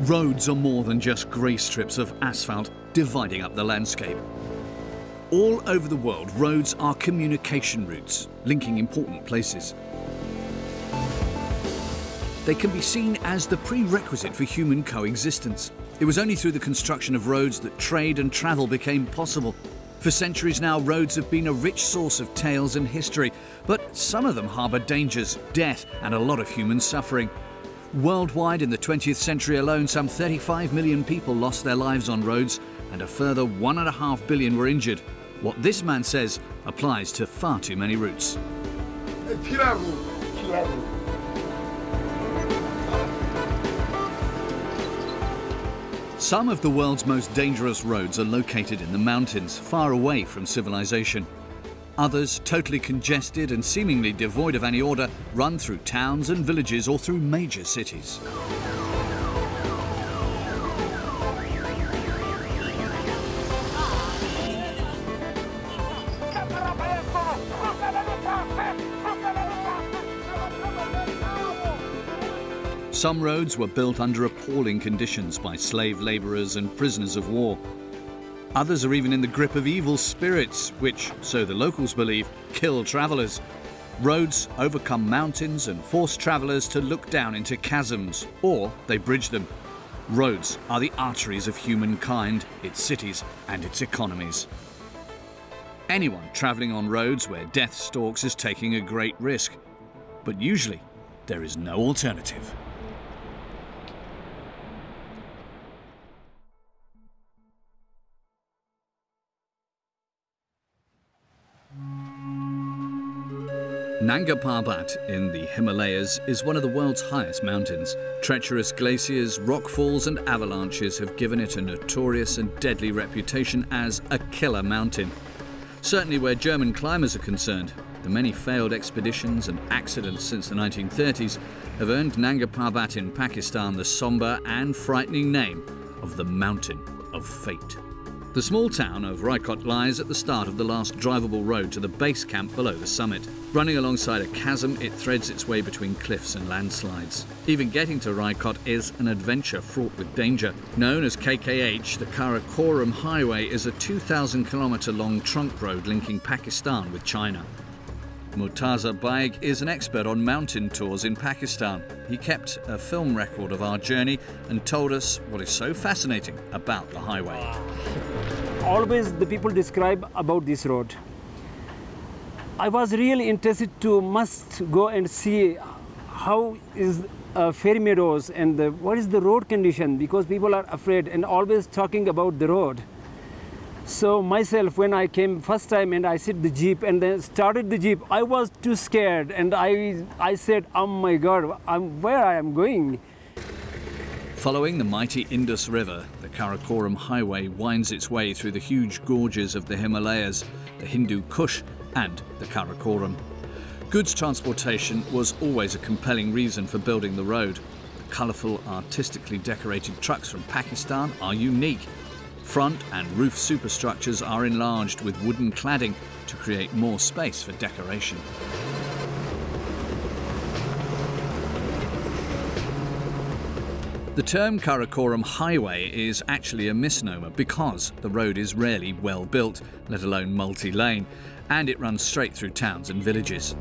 Roads are more than just grey strips of asphalt dividing up the landscape. All over the world, roads are communication routes, linking important places. They can be seen as the prerequisite for human coexistence. It was only through the construction of roads that trade and travel became possible. For centuries now, roads have been a rich source of tales and history, but some of them harbour dangers, death, and a lot of human suffering. Worldwide, in the 20th century alone, some 35 million people lost their lives on roads, and a further 1.5 billion were injured. What this man says applies to far too many routes. Some of the world's most dangerous roads are located in the mountains, far away from civilization. Others, totally congested and seemingly devoid of any order, run through towns and villages or through major cities. Some roads were built under appalling conditions by slave labourers and prisoners of war. Others are even in the grip of evil spirits, which, so the locals believe, kill travellers. Roads overcome mountains and force travellers to look down into chasms, or they bridge them. Roads are the arteries of humankind, its cities and its economies. Anyone travelling on roads where death stalks is taking a great risk. But usually, there is no alternative. Nanga Parbat in the Himalayas is one of the world's highest mountains. Treacherous glaciers, rockfalls and avalanches have given it a notorious and deadly reputation as a killer mountain. Certainly where German climbers are concerned, the many failed expeditions and accidents since the 1930s have earned Nanga Parbat in Pakistan the sombre and frightening name of the Mountain of Fate. The small town of Raikot lies at the start of the last drivable road to the base camp below the summit. Running alongside a chasm, it threads its way between cliffs and landslides. Even getting to Raikot is an adventure fraught with danger. Known as KKH, the Karakoram Highway is a 2,000-kilometre long trunk road linking Pakistan with China. Murtaza Baig is an expert on mountain tours in Pakistan. He kept a film record of our journey and told us what is so fascinating about the highway. Always the people describe about this road. I was really interested to must go and see how is fairy meadows and what is the road condition, because people are afraid and always talking about the road. So myself, when I came first time and I sit the jeep and then started the jeep, I was too scared and I said, oh my God, where I am going. Following the mighty Indus River, the Karakoram Highway winds its way through the huge gorges of the Himalayas, the Hindu Kush and the Karakoram. Goods transportation was always a compelling reason for building the road. The colourful, artistically decorated trucks from Pakistan are unique. Front and roof superstructures are enlarged with wooden cladding to create more space for decoration. The term Karakoram Highway is actually a misnomer because the road is rarely well built, let alone multi-lane, and it runs straight through towns and villages.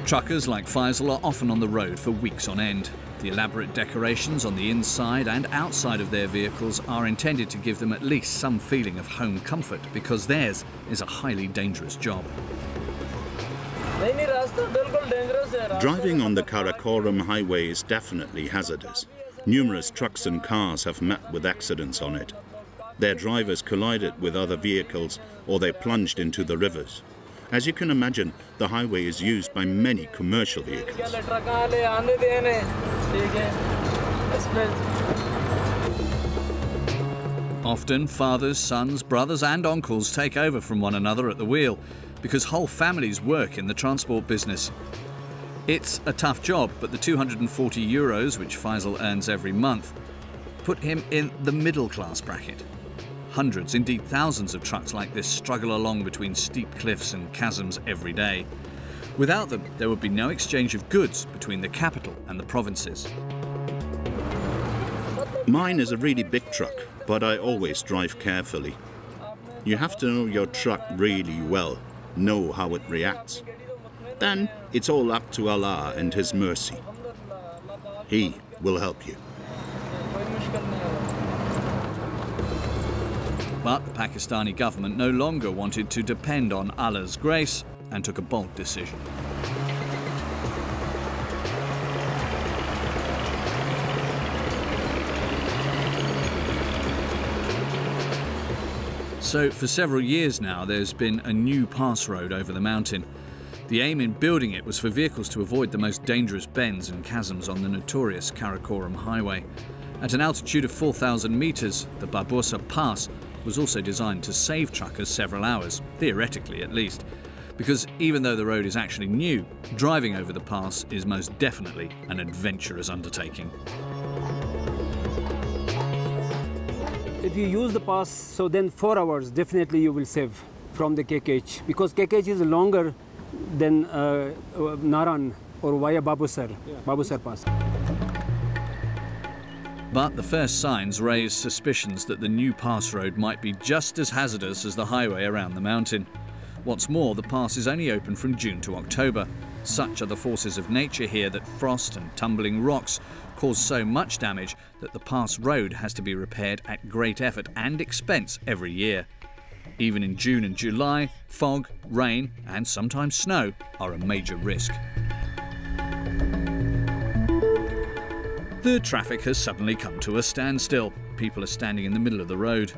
Truckers like Faisal are often on the road for weeks on end. The elaborate decorations on the inside and outside of their vehicles are intended to give them at least some feeling of home comfort because theirs is a highly dangerous job. Driving on the Karakoram Highway is definitely hazardous. Numerous trucks and cars have met with accidents on it. Their drivers collided with other vehicles or they plunged into the rivers. As you can imagine, the highway is used by many commercial vehicles. Often, fathers, sons, brothers and uncles take over from one another at the wheel because whole families work in the transport business. It's a tough job, but the €240, which Faisal earns every month, put him in the middle-class bracket. Hundreds, indeed thousands of trucks like this struggle along between steep cliffs and chasms every day. Without them, there would be no exchange of goods between the capital and the provinces. Mine is a really big truck, but I always drive carefully. You have to know your truck really well, know how it reacts. Then it's all up to Allah and His mercy. He will help you. But the Pakistani government no longer wanted to depend on Allah's grace and took a bold decision. So for several years now, there's been a new pass road over the mountain. The aim in building it was for vehicles to avoid the most dangerous bends and chasms on the notorious Karakoram Highway. At an altitude of 4,000 metres, the Babursa Pass was also designed to save truckers several hours, theoretically at least, because even though the road is actually new, driving over the pass is most definitely an adventurous undertaking. If you use the pass, so then 4 hours definitely you will save from the KKH, because KKH is longer than Naran or via Babusar Pass. But the first signs raised suspicions that the new pass road might be just as hazardous as the highway around the mountain. What's more, the pass is only open from June to October. Such are the forces of nature here that frost and tumbling rocks cause so much damage that the pass road has to be repaired at great effort and expense every year. Even in June and July, fog, rain and sometimes snow are a major risk. The traffic has suddenly come to a standstill. People are standing in the middle of the road.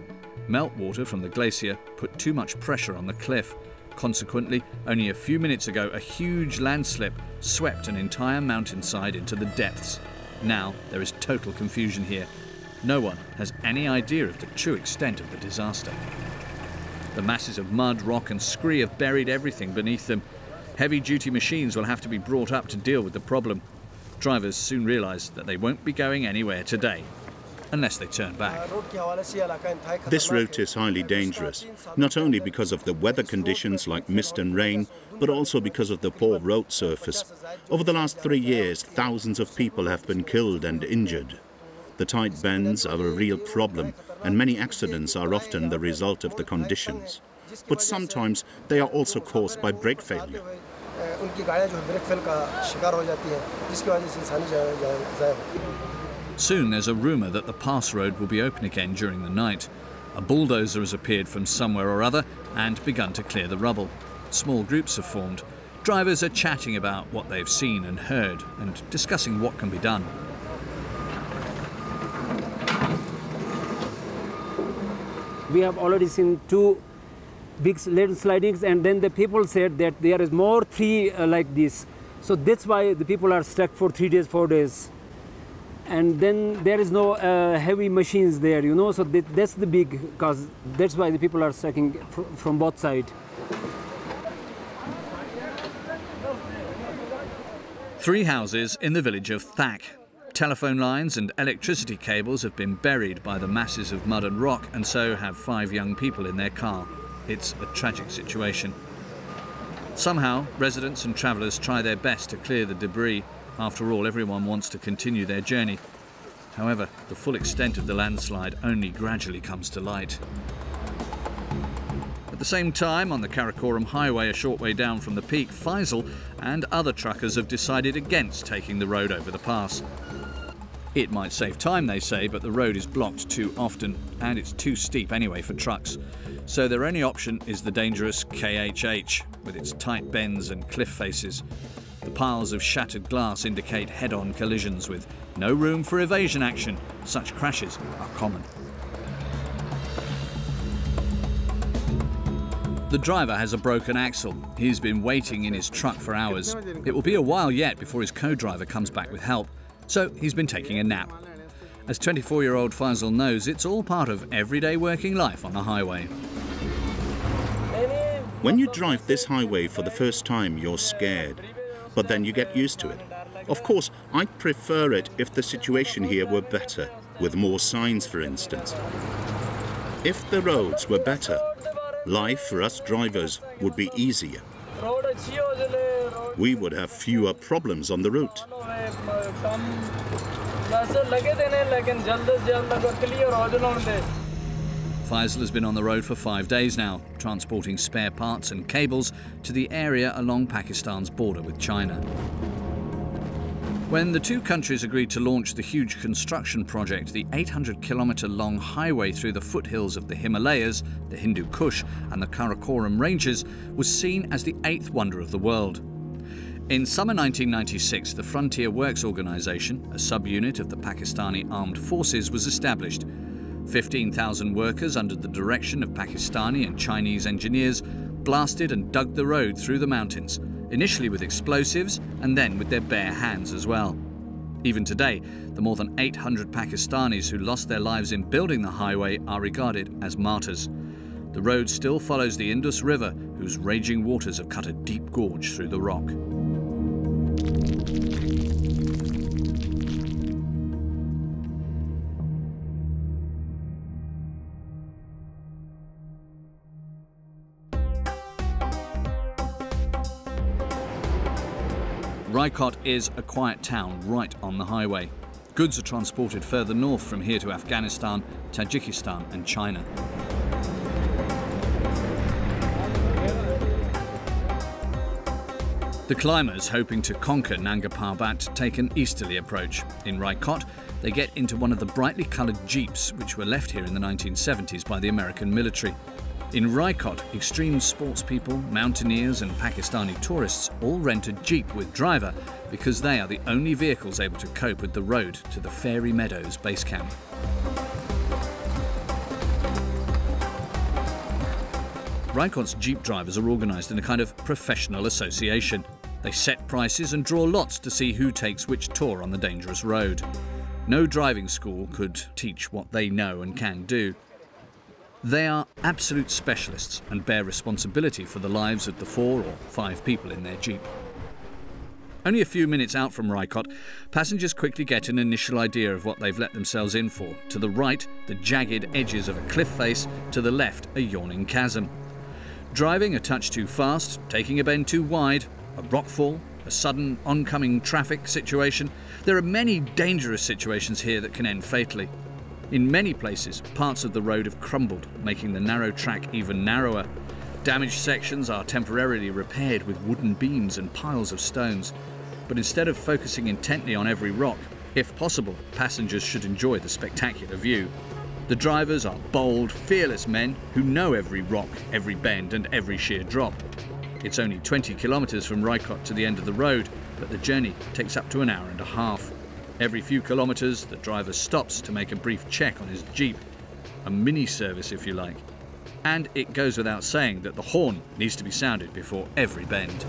Meltwater from the glacier put too much pressure on the cliff. Consequently, only a few minutes ago, a huge landslip swept an entire mountainside into the depths. Now there is total confusion here. No one has any idea of the true extent of the disaster. The masses of mud, rock and scree have buried everything beneath them. Heavy-duty machines will have to be brought up to deal with the problem. Drivers soon realise that they won't be going anywhere today, unless they turn back. This route is highly dangerous, not only because of the weather conditions like mist and rain, but also because of the poor road surface. Over the last 3 years, thousands of people have been killed and injured. The tight bends are a real problem, and many accidents are often the result of the conditions. But sometimes they are also caused by brake failure. Soon there's a rumour that the pass road will be open again during the night. A bulldozer has appeared from somewhere or other and begun to clear the rubble. Small groups have formed. Drivers are chatting about what they've seen and heard and discussing what can be done. We have already seen 2 big landslidings, and then the people said that there is more 3 like this. So that's why the people are stuck for 3 days, 4 days. And then there is no heavy machines there, you know, so that's the big cause. That's why the people are stuck from both sides. 3 houses in the village of Dhaka. Telephone lines and electricity cables have been buried by the masses of mud and rock, and so have 5 young people in their car. It's a tragic situation. Somehow, residents and travellers try their best to clear the debris. After all, everyone wants to continue their journey. However, the full extent of the landslide only gradually comes to light. At the same time, on the Karakoram Highway, a short way down from the peak, Faisal and other truckers have decided against taking the road over the pass. It might save time, they say, but the road is blocked too often, and it's too steep anyway for trucks. So their only option is the dangerous KHH, with its tight bends and cliff faces. The piles of shattered glass indicate head-on collisions with no room for evasion action. Such crashes are common. The driver has a broken axle. He's been waiting in his truck for hours. It will be a while yet before his co-driver comes back with help, so he's been taking a nap. As 24-year-old Faisal knows, it's all part of everyday working life on the highway. When you drive this highway for the first time, you're scared, but then you get used to it. Of course, I'd prefer it if the situation here were better, with more signs, for instance. If the roads were better, life for us drivers would be easier. we would have fewer problems on the route. Faisal has been on the road for 5 days now, transporting spare parts and cables to the area along Pakistan's border with China. When the two countries agreed to launch the huge construction project, the 800-kilometre-long highway through the foothills of the Himalayas, the Hindu Kush and the Karakoram Ranges was seen as the eighth wonder of the world. In summer 1996, the Frontier Works Organisation, a subunit of the Pakistani Armed Forces, was established. 15,000 workers under the direction of Pakistani and Chinese engineers blasted and dug the road through the mountains, initially with explosives and then with their bare hands as well. Even today, the more than 800 Pakistanis who lost their lives in building the highway are regarded as martyrs. The road still follows the Indus River, whose raging waters have cut a deep gorge through the rock. Raikot is a quiet town right on the highway. Goods are transported further north from here to Afghanistan, Tajikistan and China. The climbers hoping to conquer Nanga Parbat take an easterly approach. In Raikot, they get into one of the brightly coloured jeeps which were left here in the 1970s by the American military. In Raikot, extreme sports people, mountaineers and Pakistani tourists all rent a jeep with driver because they are the only vehicles able to cope with the road to the Fairy Meadows base camp. Raikot's jeep drivers are organised in a kind of professional association. They set prices and draw lots to see who takes which tour on the dangerous road. No driving school could teach what they know and can do. They are absolute specialists and bear responsibility for the lives of the 4 or 5 people in their jeep. Only a few minutes out from Raikot, passengers quickly get an initial idea of what they've let themselves in for. To the right, the jagged edges of a cliff face, to the left, a yawning chasm. Driving a touch too fast, taking a bend too wide, a rockfall, a sudden oncoming traffic situation. There are many dangerous situations here that can end fatally. In many places, parts of the road have crumbled, making the narrow track even narrower. Damaged sections are temporarily repaired with wooden beams and piles of stones. But instead of focusing intently on every rock, if possible, passengers should enjoy the spectacular view. The drivers are bold, fearless men who know every rock, every bend and every sheer drop. It's only 20 kilometres from Raikot to the end of the road, but the journey takes up to an hour and a half. Every few kilometres, the driver stops to make a brief check on his jeep. A mini-service, if you like. And it goes without saying that the horn needs to be sounded before every bend.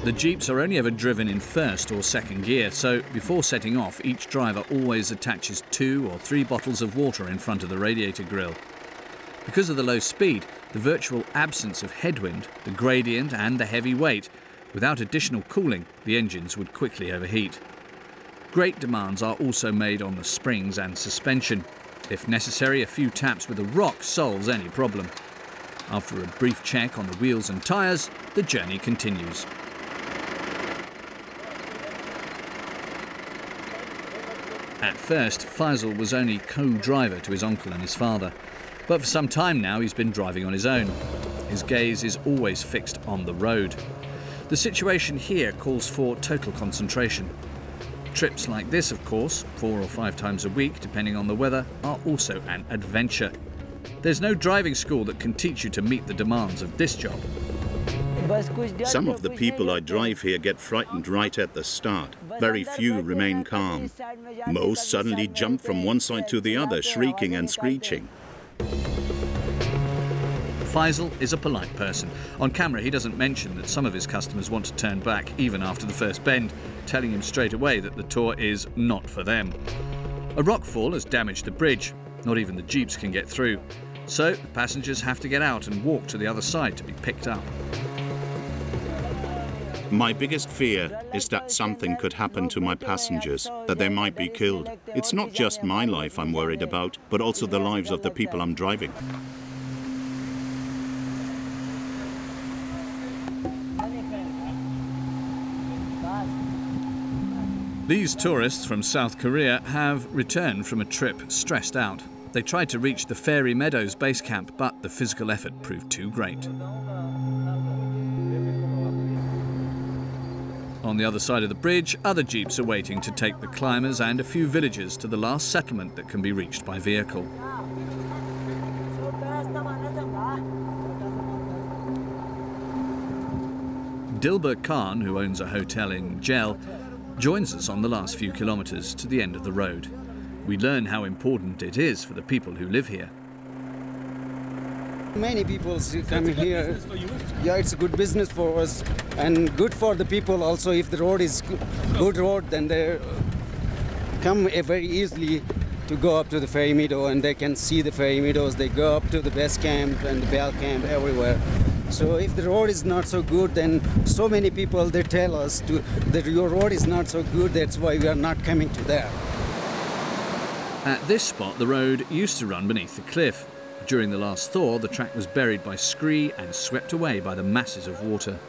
The jeeps are only ever driven in first or second gear, so before setting off, each driver always attaches 2 or 3 bottles of water in front of the radiator grille. Because of the low speed, the virtual absence of headwind, the gradient and the heavy weight, without additional cooling, the engines would quickly overheat. Great demands are also made on the springs and suspension. If necessary, a few taps with a rock solves any problem. After a brief check on the wheels and tyres, the journey continues. At first, Faisal was only co-driver to his uncle and his father, but for some time now he's been driving on his own. His gaze is always fixed on the road. The situation here calls for total concentration. Trips like this, of course, 4 or 5 times a week, depending on the weather, are also an adventure. There's no driving school that can teach you to meet the demands of this job. Some of the people I drive here get frightened right at the start. Very few remain calm. Most suddenly jump from one side to the other, shrieking and screeching. Faisal is a polite person. On camera, he doesn't mention that some of his customers want to turn back even after the first bend, telling him straight away that the tour is not for them. A rockfall has damaged the bridge. Not even the jeeps can get through. So the passengers have to get out and walk to the other side to be picked up. My biggest fear is that something could happen to my passengers, that they might be killed. It's not just my life I'm worried about, but also the lives of the people I'm driving. These tourists from South Korea have returned from a trip stressed out. They tried to reach the Fairy Meadows base camp, but the physical effort proved too great. On the other side of the bridge, other jeeps are waiting to take the climbers and a few villagers to the last settlement that can be reached by vehicle. Dilber Khan, who owns a hotel in Gel, joins us on the last few kilometres to the end of the road. We learn how important it is for the people who live here. Many people come here. Yeah, it's a good business for us and good for the people also. If the road is good road, then they come very easily to go up to the ferry meadow, and they can see the ferry meadows. They go up to the base camp and the bell camp everywhere. So if the road is not so good, then so many people, they tell us that your road is not so good, that's why we are not coming to there. At this spot, the road used to run beneath the cliff. During the last thaw, the track was buried by scree and swept away by the masses of water.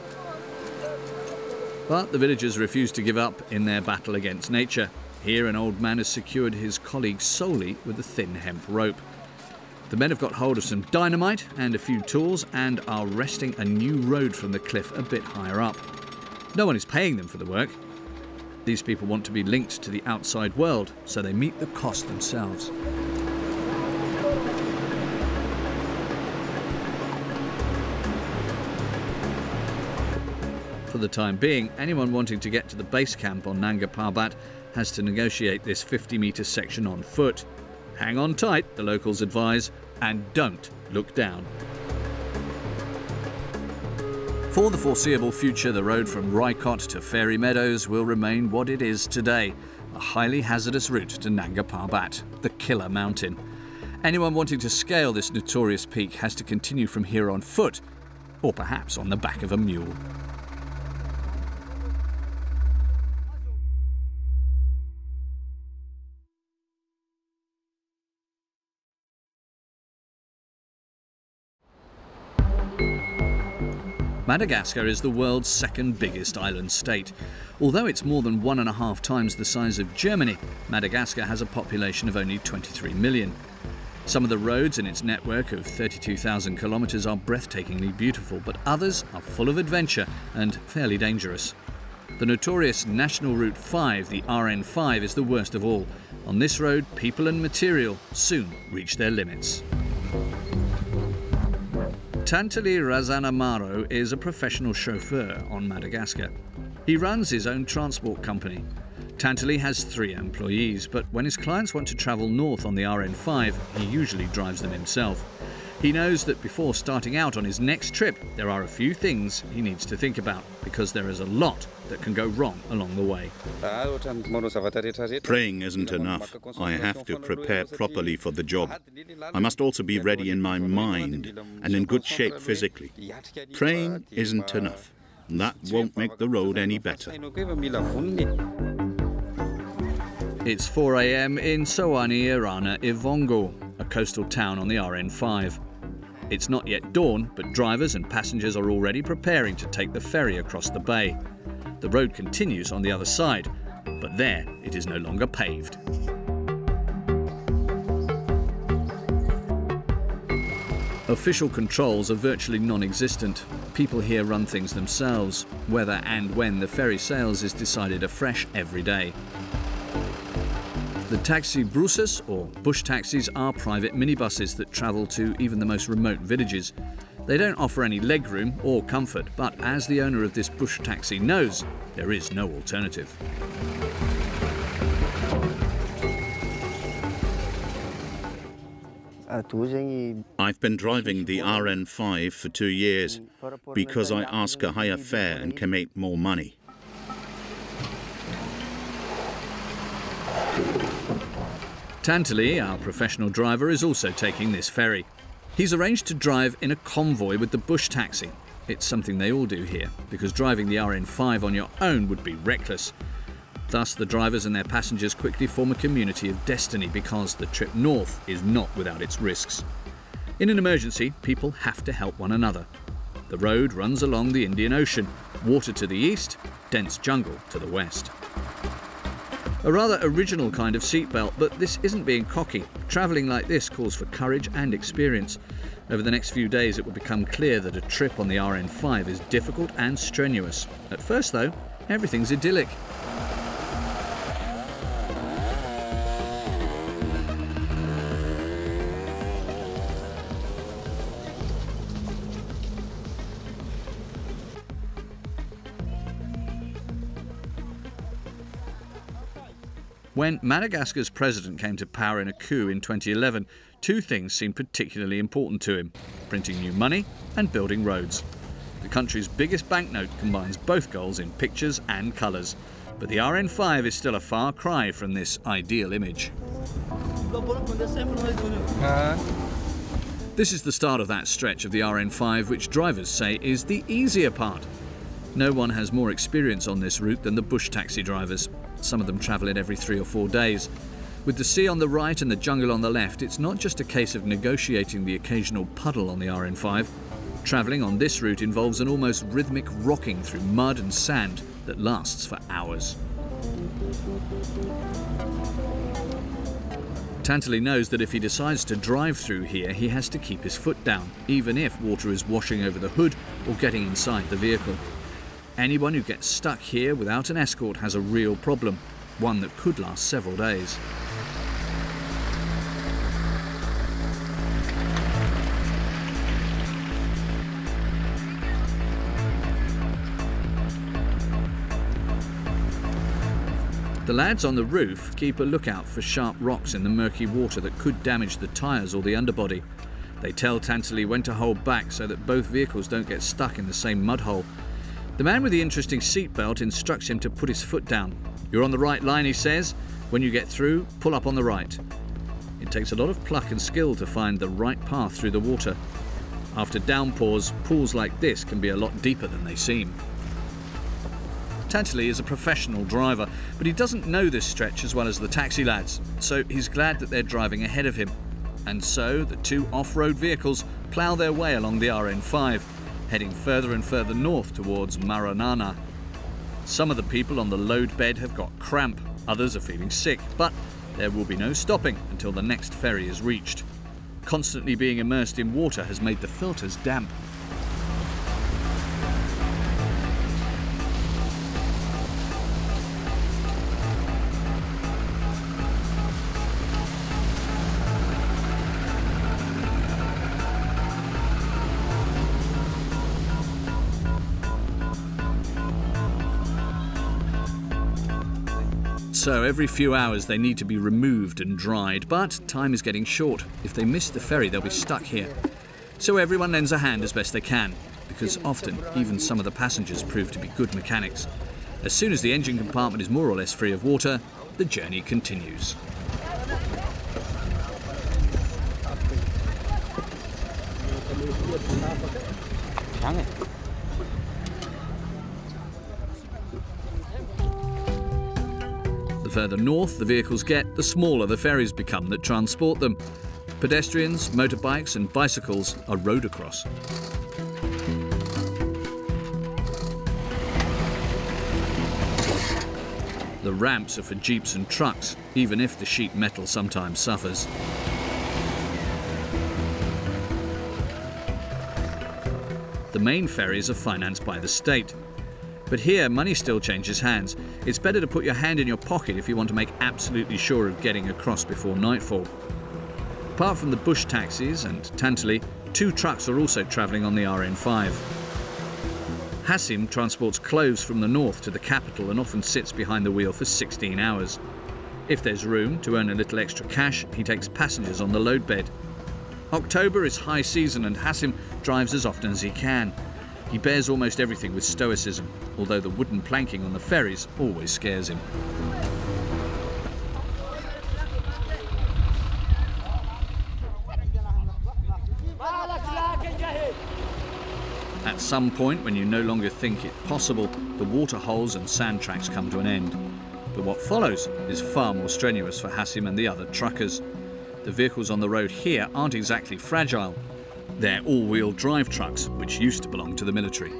But the villagers refused to give up in their battle against nature. Here, an old man has secured his colleague solely with a thin hemp rope. The men have got hold of some dynamite and a few tools and are wresting a new road from the cliff a bit higher up. No one is paying them for the work. These people want to be linked to the outside world, so they meet the cost themselves. For the time being, anyone wanting to get to the base camp on Nanga Parbat has to negotiate this 50-metre section on foot. Hang on tight, the locals advise, and don't look down. For the foreseeable future, the road from Raikot to Fairy Meadows will remain what it is today, a highly hazardous route to Nanga Parbat, the killer mountain. Anyone wanting to scale this notorious peak has to continue from here on foot, or perhaps on the back of a mule. Madagascar is the world's second biggest island state. Although it's more than 1.5 times the size of Germany, Madagascar has a population of only 23 million. Some of the roads in its network of 32,000 kilometres are breathtakingly beautiful, but others are full of adventure and fairly dangerous. The notorious National Route 5, the RN5, is the worst of all. On this road, people and material soon reach their limits. Tantali Razanamaro is a professional chauffeur on Madagascar. He runs his own transport company. Tantali has 3 employees, but when his clients want to travel north on the RN5, he usually drives them himself. He knows that before starting out on his next trip, there are a few things he needs to think about, because there is a lot that can go wrong along the way. Praying isn't enough. I have to prepare properly for the job. I must also be ready in my mind and in good shape physically. Praying isn't enough. That won't make the road any better. It's 4 a.m. in Soani Irana Ivongo, a coastal town on the RN5. It's not yet dawn, but drivers and passengers are already preparing to take the ferry across the bay. The road continues on the other side, but there it is no longer paved. Official controls are virtually non-existent. People here run things themselves. Whether and when the ferry sails is decided afresh every day. The taxi bruses, or bush taxis, are private minibuses that travel to even the most remote villages. They don't offer any legroom or comfort, but as the owner of this bush taxi knows, there is no alternative. I've been driving the RN5 for 2 years because I ask a higher fare and can make more money. Tantali, our professional driver, is also taking this ferry. He's arranged to drive in a convoy with the bush taxi. It's something they all do here, because driving the RN5 on your own would be reckless. Thus, the drivers and their passengers quickly form a community of destiny because the trip north is not without its risks. In an emergency, people have to help one another. The road runs along the Indian Ocean, water to the east, dense jungle to the west. A rather original kind of seatbelt, but this isn't being cocky. Travelling like this calls for courage and experience. Over the next few days, it will become clear that a trip on the RN5 is difficult and strenuous. At first, though, everything's idyllic. When Madagascar's president came to power in a coup in 2011, two things seemed particularly important to him: printing new money and building roads. The country's biggest banknote combines both goals in pictures and colours. But the RN5 is still a far cry from this ideal image. This is the start of that stretch of the RN5 which drivers say is the easier part. No one has more experience on this route than the bush taxi drivers. Some of them travel it every 3 or 4 days. With the sea on the right and the jungle on the left, it's not just a case of negotiating the occasional puddle on the RN5. Travelling on this route involves an almost rhythmic rocking through mud and sand that lasts for hours. Tantali knows that if he decides to drive through here, he has to keep his foot down, even if water is washing over the hood or getting inside the vehicle. Anyone who gets stuck here without an escort has a real problem, one that could last several days. The lads on the roof keep a lookout for sharp rocks in the murky water that could damage the tyres or the underbody. They tell Tantali when to hold back so that both vehicles don't get stuck in the same mud hole. The man with the interesting seatbelt instructs him to put his foot down. "You're on the right line," he says. "When you get through, pull up on the right." It takes a lot of pluck and skill to find the right path through the water. After downpours, pools like this can be a lot deeper than they seem. Tantali is a professional driver, but he doesn't know this stretch as well as the taxi lads, so he's glad that they're driving ahead of him. And so the two off-road vehicles plough their way along the RN5, heading further and further north towards Maranana. Some of the people on the load bed have got cramp, others are feeling sick, but there will be no stopping until the next ferry is reached. Constantly being immersed in water has made the filters damp. So every few hours they need to be removed and dried, but time is getting short. If they miss the ferry, they'll be stuck here. So everyone lends a hand as best they can, because often even some of the passengers prove to be good mechanics. As soon as the engine compartment is more or less free of water, the journey continues. The further north the vehicles get, the smaller the ferries become that transport them. Pedestrians, motorbikes and bicycles are rowed across. The ramps are for jeeps and trucks, even if the sheet metal sometimes suffers. The main ferries are financed by the state. But here, money still changes hands. It's better to put your hand in your pocket if you want to make absolutely sure of getting across before nightfall. Apart from the bush taxis and Tantali, 2 trucks are also travelling on the RN5. Hasim transports clothes from the north to the capital and often sits behind the wheel for 16 hours. If there's room to earn a little extra cash, he takes passengers on the load bed. October is high season and Hassim drives as often as he can. He bears almost everything with stoicism, although the wooden planking on the ferries always scares him. At some point, when you no longer think it possible, the water holes and sand tracks come to an end. But what follows is far more strenuous for Hassim and the other truckers. The vehicles on the road here aren't exactly fragile. They're all-wheel drive trucks, which used to belong to the military.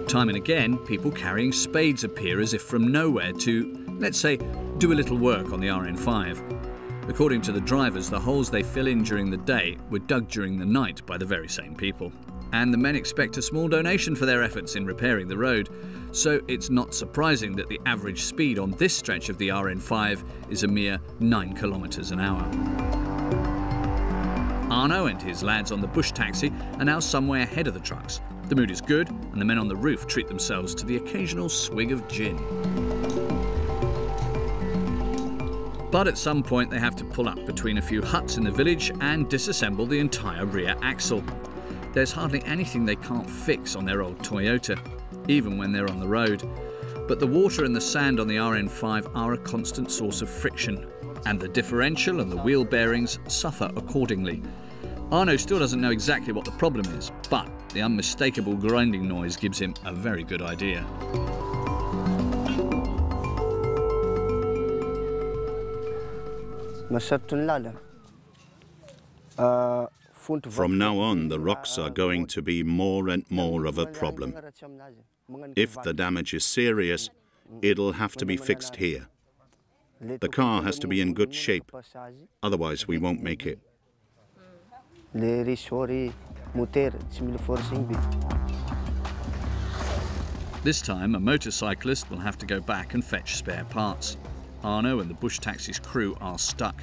Time and again, people carrying spades appear as if from nowhere to, let's say, do a little work on the RN5. According to the drivers, the holes they fill in during the day were dug during the night by the very same people. And the men expect a small donation for their efforts in repairing the road, so it's not surprising that the average speed on this stretch of the RN5 is a mere 9 kilometers an hour. Arno and his lads on the bush taxi are now some way ahead of the trucks. The mood is good, and the men on the roof treat themselves to the occasional swig of gin. But at some point they have to pull up between a few huts in the village and disassemble the entire rear axle. There's hardly anything they can't fix on their old Toyota, even when they're on the road. But the water and the sand on the RN5 are a constant source of friction, and the differential and the wheel bearings suffer accordingly. Arno still doesn't know exactly what the problem is, but the unmistakable grinding noise gives him a very good idea. From now on, the rocks are going to be more and more of a problem. If the damage is serious, it'll have to be fixed here. The car has to be in good shape, otherwise we won't make it. This time, a motorcyclist will have to go back and fetch spare parts. Arno and the bush taxi's crew are stuck.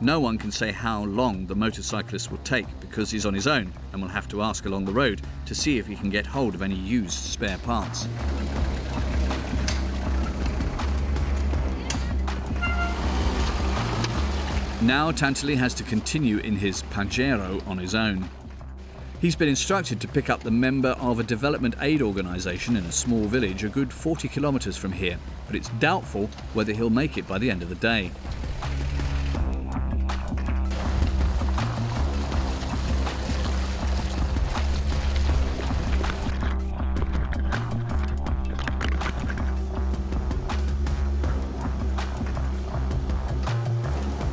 No one can say how long the motorcyclist will take because he's on his own and will have to ask along the road to see if he can get hold of any used spare parts. Now Tantali has to continue in his Pajero on his own. He's been instructed to pick up the member of a development aid organisation in a small village a good 40 kilometres from here, but it's doubtful whether he'll make it by the end of the day.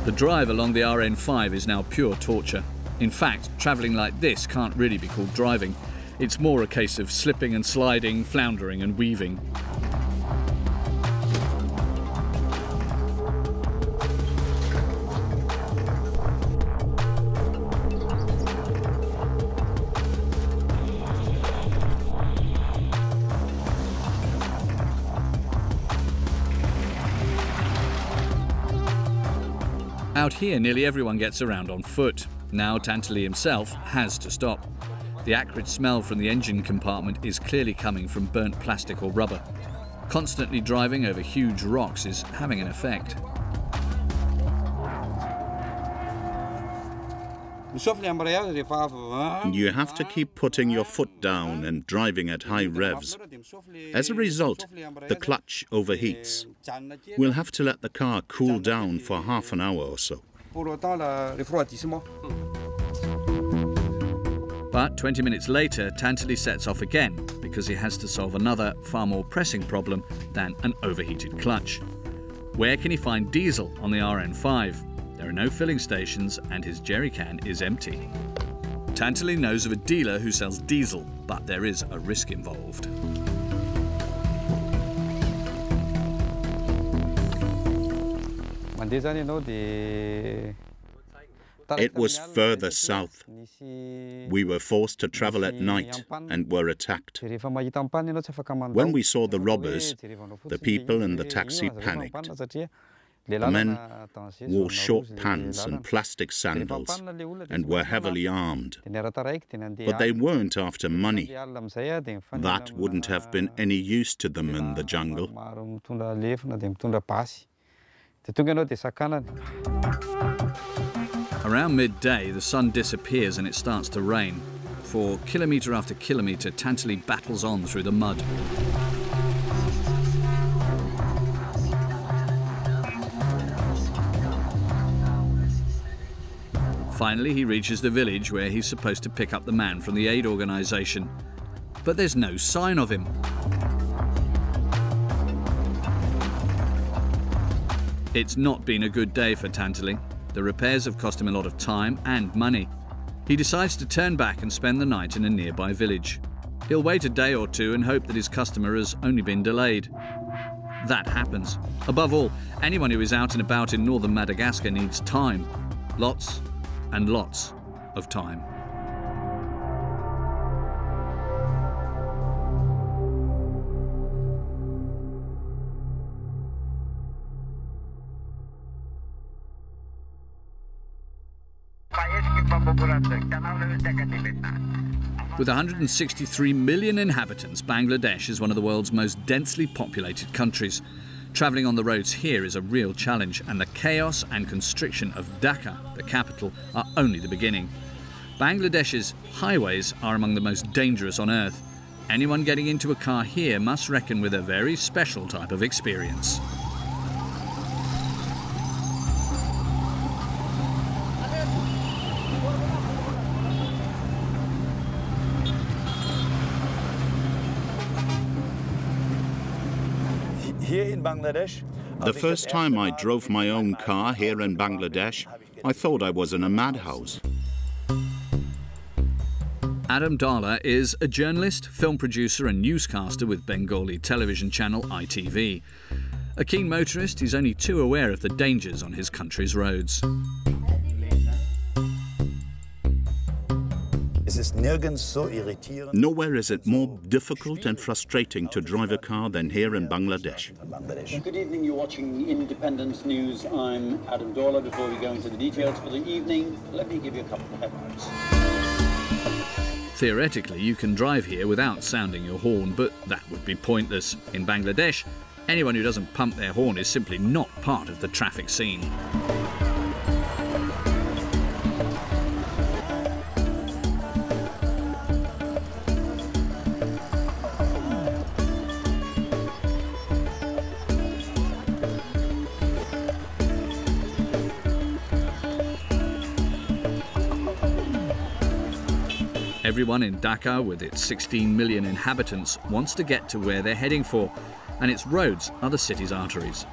The drive along the RN5 is now pure torture. In fact, travelling like this can't really be called driving. It's more a case of slipping and sliding, floundering and weaving. Out here, nearly everyone gets around on foot. Now Tantali himself has to stop. The acrid smell from the engine compartment is clearly coming from burnt plastic or rubber. Constantly driving over huge rocks is having an effect. You have to keep putting your foot down and driving at high revs. As a result, the clutch overheats. We'll have to let the car cool down for half an hour or so. But 20 minutes later, Tantali sets off again because he has to solve another, far more pressing problem than an overheated clutch. Where can he find diesel on the RN5? There are no filling stations and his jerry can is empty. Tantali knows of a dealer who sells diesel, but there is a risk involved. It was further south. We were forced to travel at night and were attacked. When we saw the robbers, the people in the taxi panicked. The men wore short pants and plastic sandals and were heavily armed. But they weren't after money. That wouldn't have been any use to them in the jungle. Around midday, the sun disappears and it starts to rain. For kilometre after kilometre, Tantali battles on through the mud. Finally, he reaches the village where he's supposed to pick up the man from the aid organisation. But there's no sign of him. It's not been a good day for Tantali. The repairs have cost him a lot of time and money. He decides to turn back and spend the night in a nearby village. He'll wait a day or two and hope that his customer has only been delayed. That happens. Above all, anyone who is out and about in northern Madagascar needs time. Lots and lots of time. With 163 million inhabitants, Bangladesh is one of the world's most densely populated countries. Travelling on the roads here is a real challenge, and the chaos and constriction of Dhaka, the capital, are only the beginning. Bangladesh's highways are among the most dangerous on earth. Anyone getting into a car here must reckon with a very special type of experience. Here in Bangladesh, The first time I drove my own car here in Bangladesh, I thought I was in a madhouse. Adam Dala is a journalist, film producer and newscaster with Bengali television channel ITV. A keen motorist, he's only too aware of the dangers on his country's roads. Nowhere is it more difficult and frustrating to drive a car than here in Bangladesh. Good evening, you're watching Independence News. I'm Adam Dala. Before we go into the details for the evening, let me give you a couple of headlines. Theoretically, you can drive here without sounding your horn, but that would be pointless. In Bangladesh, anyone who doesn't pump their horn is simply not part of the traffic scene. Everyone in Dhaka, with its 16 million inhabitants, wants to get to where they're heading for, and its roads are the city's arteries.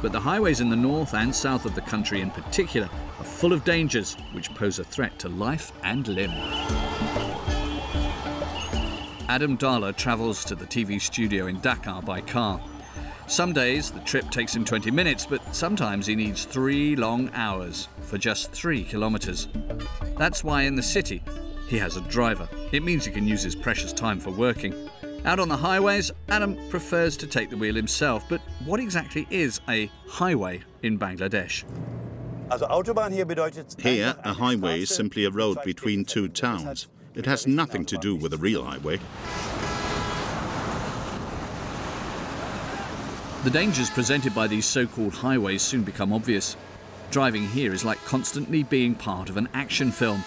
But the highways in the north and south of the country in particular are full of dangers which pose a threat to life and limb. Adam Dala travels to the TV studio in Dhaka by car. Some days the trip takes him 20 minutes, but sometimes he needs 3 long hours for just 3 kilometres. That's why in the city he has a driver. It means he can use his precious time for working. Out on the highways, Adam prefers to take the wheel himself, but what exactly is a highway in Bangladesh? Here, a highway is simply a road between two towns. It has nothing to do with a real highway. The dangers presented by these so-called highways soon become obvious. Driving here is like constantly being part of an action film.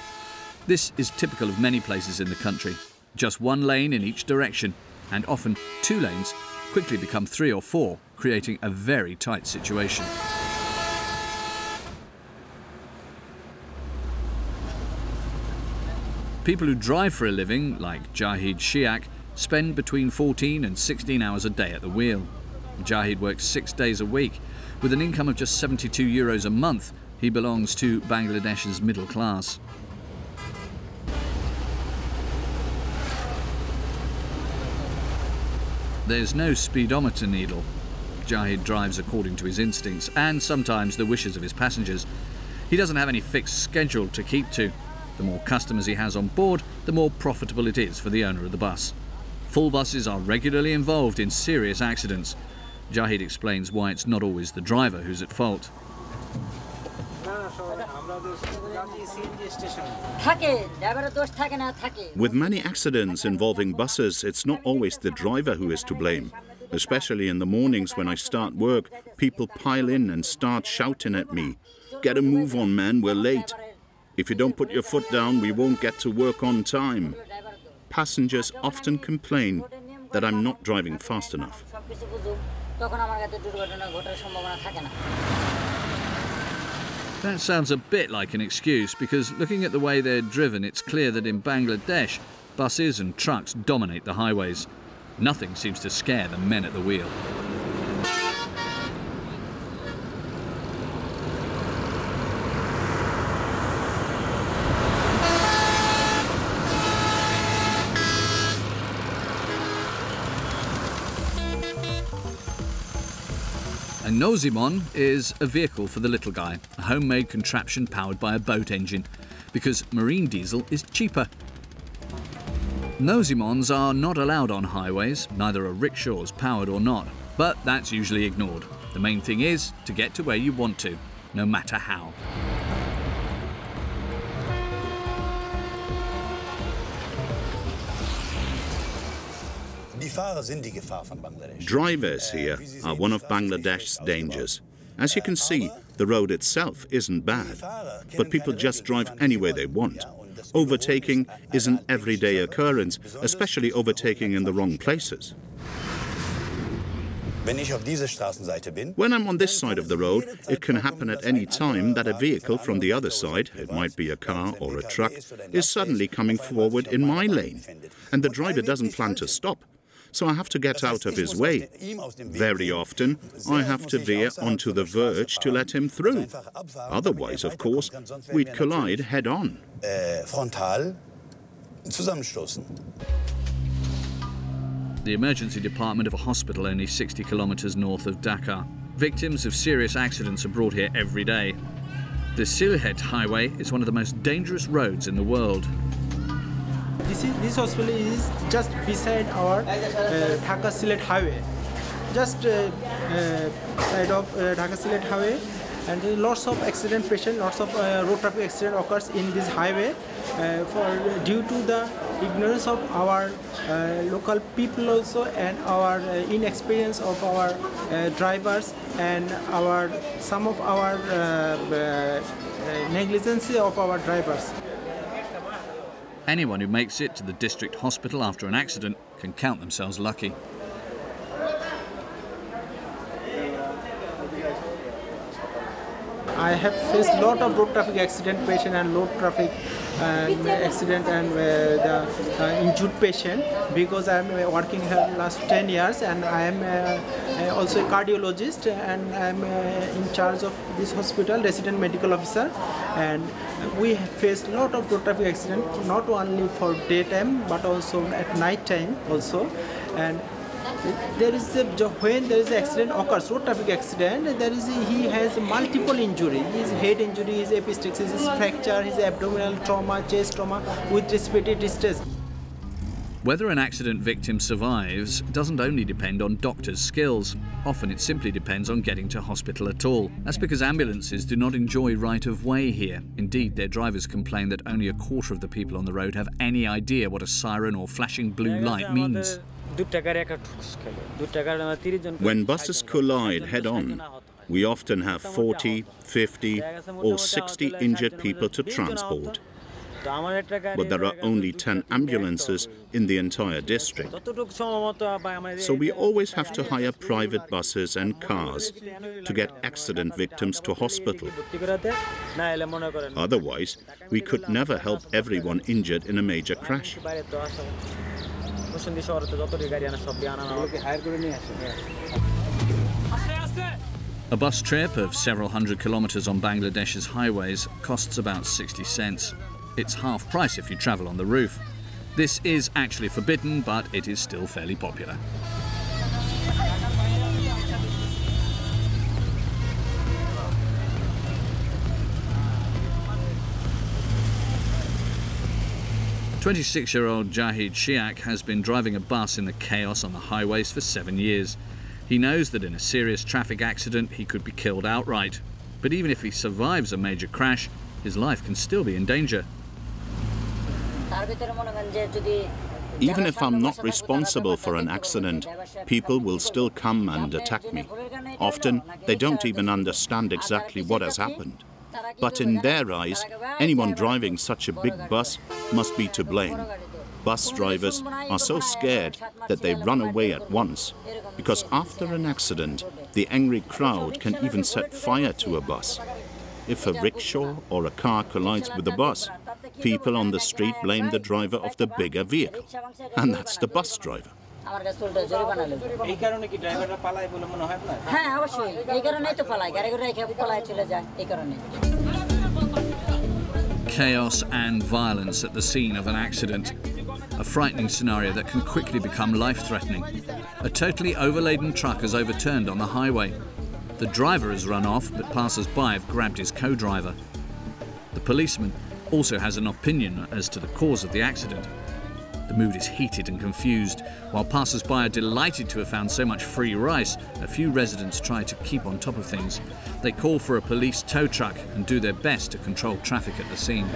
This is typical of many places in the country. Just one lane in each direction, and often 2 lanes quickly become 3 or 4, creating a very tight situation. People who drive for a living, like Jaax, spend between 14 and 16 hours a day at the wheel. Jaax works 6 days a week. With an income of just 72 euros a month, he belongs to Bangladesh's middle class. There's no speedometer needle. Jaax drives according to his instincts and sometimes the wishes of his passengers. He doesn't have any fixed schedule to keep to. The more customers he has on board, the more profitable it is for the owner of the bus. Full buses are regularly involved in serious accidents. Jahid explains why it's not always the driver who's at fault. With many accidents involving buses, it's not always the driver who is to blame. Especially in the mornings when I start work, people pile in and start shouting at me. Get a move on, man, we're late. If you don't put your foot down, we won't get to work on time. Passengers often complain that I'm not driving fast enough. That sounds a bit like an excuse, because looking at the way they're driven, it's clear that in Bangladesh, buses and trucks dominate the highways. Nothing seems to scare the men at the wheel. A Nozimon is a vehicle for the little guy, a homemade contraption powered by a boat engine, because marine diesel is cheaper. Nozimons are not allowed on highways, neither are rickshaws, powered or not, but that's usually ignored. The main thing is to get to where you want to, no matter how. Drivers here are one of Bangladesh's dangers. As you can see, the road itself isn't bad, but people just drive anywhere they want. Overtaking is an everyday occurrence, especially overtaking in the wrong places. When I'm on this side of the road, it can happen at any time that a vehicle from the other side, it might be a car or a truck, is suddenly coming forward in my lane, and the driver doesn't plan to stop. So I have to get out of his way. Very often, I have to veer onto the verge to let him through. Otherwise, of course, we'd collide head-on. The emergency department of a hospital only 60 kilometers north of Dhaka. Victims of serious accidents are brought here every day. The Sylhet Highway is one of the most dangerous roads in the world. This hospital is just beside our Dhaka-Sylhet Highway, just side of Dhaka-Sylhet Highway, and lots of accident patients, lots of road traffic accident occurs in this highway due to the ignorance of our local people also, and our inexperience of our drivers, and some of our negligence of our drivers. Anyone who makes it to the district hospital after an accident can count themselves lucky. I have faced a lot of road traffic accident patient and road traffic accident and the injured patient, because I am working here last 10 years, and I am also a cardiologist, and I am in charge of this hospital, resident medical officer, and we have faced a lot of road traffic accident, not only for daytime but also at night time also. And there is when there is an accident occurs, road traffic accident, he has multiple injuries. His head injury, his epistaxis, his fracture, his abdominal trauma, chest trauma with respiratory distress. Whether an accident victim survives doesn't only depend on doctors' skills. Often it simply depends on getting to hospital at all. That's because ambulances do not enjoy right-of-way here. Indeed, their drivers complain that only a quarter of the people on the road have any idea what a siren or flashing blue light means. When buses collide head-on, we often have 40, 50 or 60 injured people to transport. But there are only 10 ambulances in the entire district. So we always have to hire private buses and cars to get accident victims to hospital. Otherwise, we could never help everyone injured in a major crash. A bus trip of several hundred kilometers on Bangladesh's highways costs about 60 cents. It's half price if you travel on the roof. This is actually forbidden, but it is still fairly popular. "26-year-old Jaax has been driving a bus in the chaos on the highways for 7 years. He knows that in a serious traffic accident he could be killed outright. But even if he survives a major crash, his life can still be in danger. Even if I'm not responsible for an accident, people will still come and attack me. Often, they don't even understand exactly what has happened. But in their eyes, anyone driving such a big bus must be to blame. Bus drivers are so scared that they run away at once, because after an accident, the angry crowd can even set fire to a bus. If a rickshaw or a car collides with a bus, people on the street blame the driver of the bigger vehicle, and that's the bus driver. Chaos and violence at the scene of an accident. A frightening scenario that can quickly become life-threatening. A totally overladen truck has overturned on the highway. The driver has run off, but passers-by have grabbed his co-driver. The policeman also has an opinion as to the cause of the accident. The mood is heated and confused. While passers-by are delighted to have found so much free rice, a few residents try to keep on top of things. They call for a police tow truck and do their best to control traffic at the scene.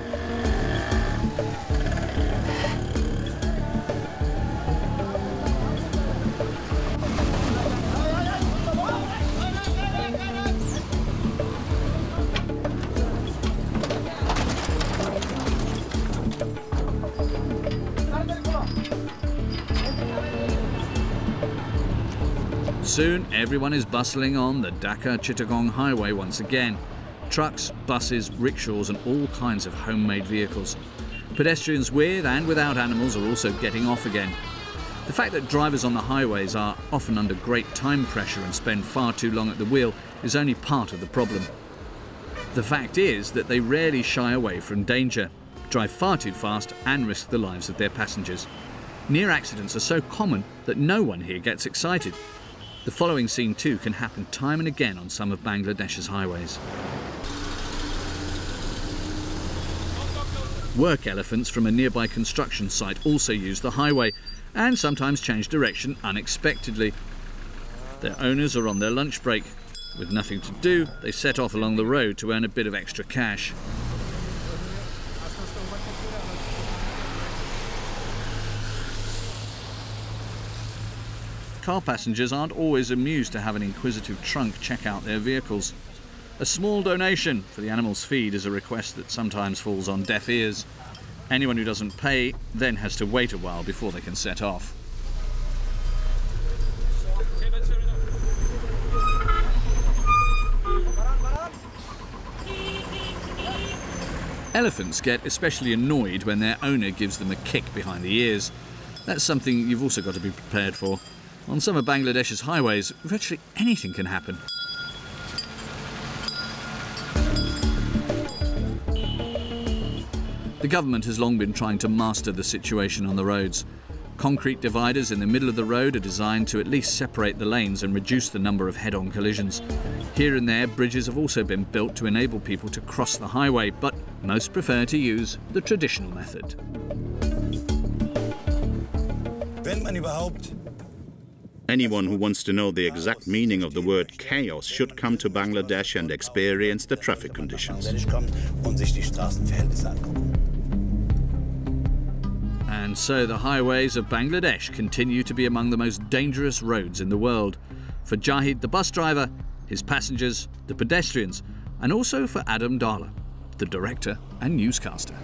Soon, everyone is bustling on the Dhaka-Chittagong Highway once again. Trucks, buses, rickshaws and all kinds of homemade vehicles. Pedestrians with and without animals are also getting off again. The fact that drivers on the highways are often under great time pressure and spend far too long at the wheel is only part of the problem. The fact is that they rarely shy away from danger, drive far too fast and risk the lives of their passengers. Near accidents are so common that no one here gets excited. The following scene too can happen time and again on some of Bangladesh's highways. Work elephants from a nearby construction site also use the highway and sometimes change direction unexpectedly. Their owners are on their lunch break. With nothing to do, they set off along the road to earn a bit of extra cash. Car passengers aren't always amused to have an inquisitive trunk check out their vehicles. A small donation for the animal's feed is a request that sometimes falls on deaf ears. Anyone who doesn't pay then has to wait a while before they can set off. Elephants get especially annoyed when their owner gives them a kick behind the ears. That's something you've also got to be prepared for. On some of Bangladesh's highways, virtually anything can happen. The government has long been trying to master the situation on the roads. Concrete dividers in the middle of the road are designed to at least separate the lanes and reduce the number of head-on collisions. Here and there, bridges have also been built to enable people to cross the highway, but most prefer to use the traditional method. Anyone who wants to know the exact meaning of the word chaos should come to Bangladesh and experience the traffic conditions. And so the highways of Bangladesh continue to be among the most dangerous roads in the world. For Jahid, the bus driver, his passengers, the pedestrians, and also for Adam Dala, the director and newscaster.